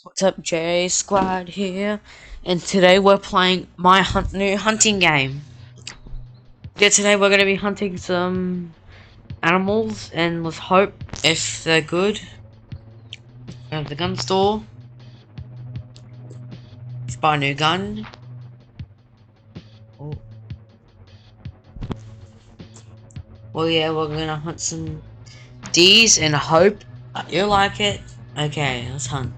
What's up, J Squad here, and today we're playing my new hunting game. Yeah, today we're gonna be hunting some animals, and let's hope if they're good. Go to the gun store, let's buy a new gun. Oh. Well, yeah, we're gonna hunt some D's and hope you like it. Okay, let's hunt.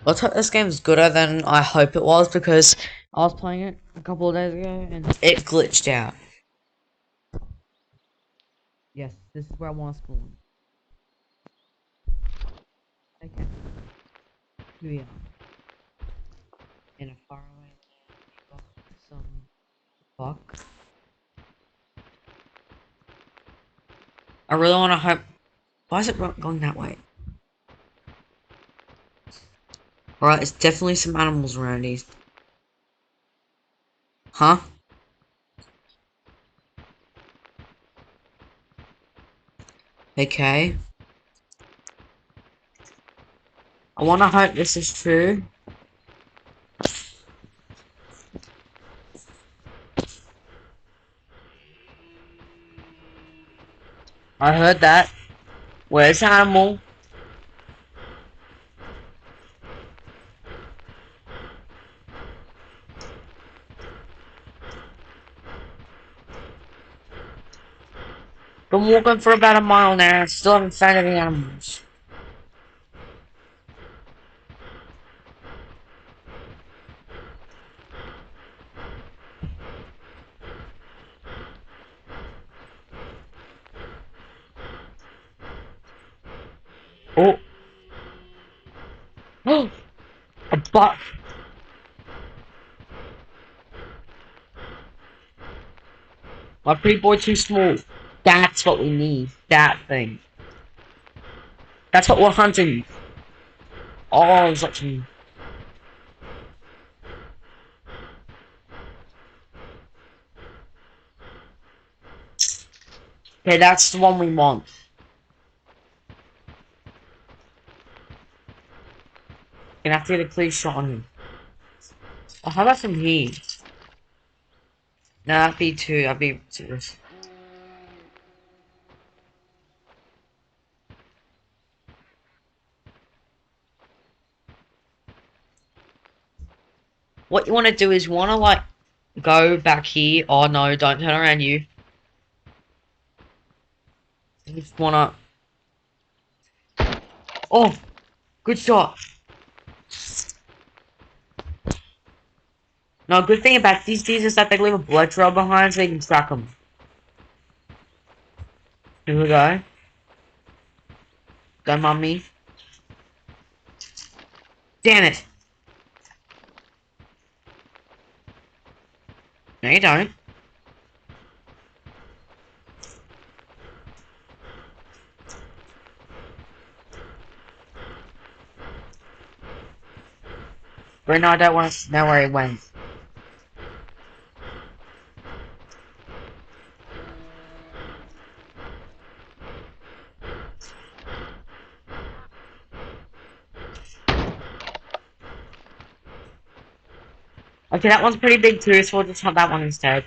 Let's hope this game's gooder than I hope it was, because I was playing it a couple of days ago and it glitched out. Yes, this is where I want to spawn. Okay, here we are. In a faraway land, we got some buck. I really want to hope. Why is it going that way? Alright, it's definitely some animals around here. Huh? Okay. I want to hope this is true. I heard that. Where's the animal? Been walking for about a mile now. Still haven't found any animals. Oh. Oh. A buck. My pretty boy too small. That's what we need. That thing. That's what we're hunting. Oh, such a... Okay, that's the one we want. Gonna have to get a clear shot on him. Oh, how about from here? No, that'd be too. I'd be too. What you want to do is you want to like go back here. Oh no, don't turn around you. You just wanna. Oh, good shot. No, good thing about these D's is that they leave a blood trail behind so you can track them. Here we go. Go, mummy. Damn it. No, you don't. But no, I don't want to know where he went. Okay, that one's pretty big too, so we'll just hunt that one instead.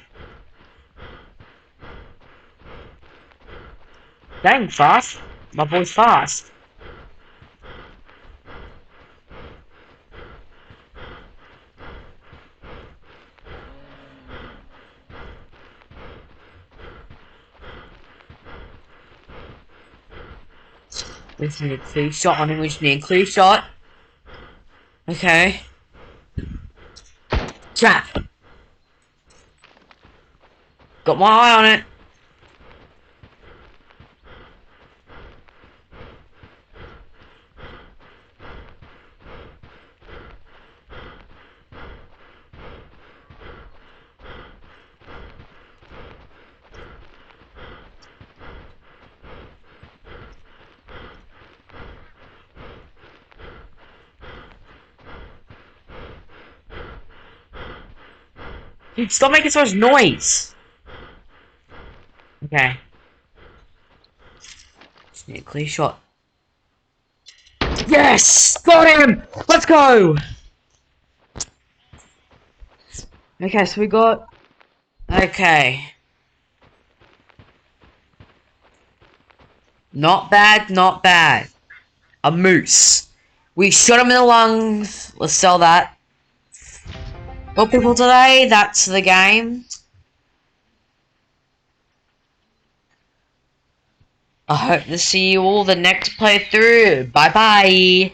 Dang, fast. My boy's fast. We just need a clear shot on him. We just need a clear shot. Okay. Trap. Got my eye on it. Dude, stop making so much noise. Okay. Yeah, clear shot. Yes! Got him! Let's go! Okay, so we got... Okay. Not bad, not bad. A moose. We shot him in the lungs. Let's sell that. Well, people, today, that's the game. I hope to see you all the next playthrough. Bye-bye.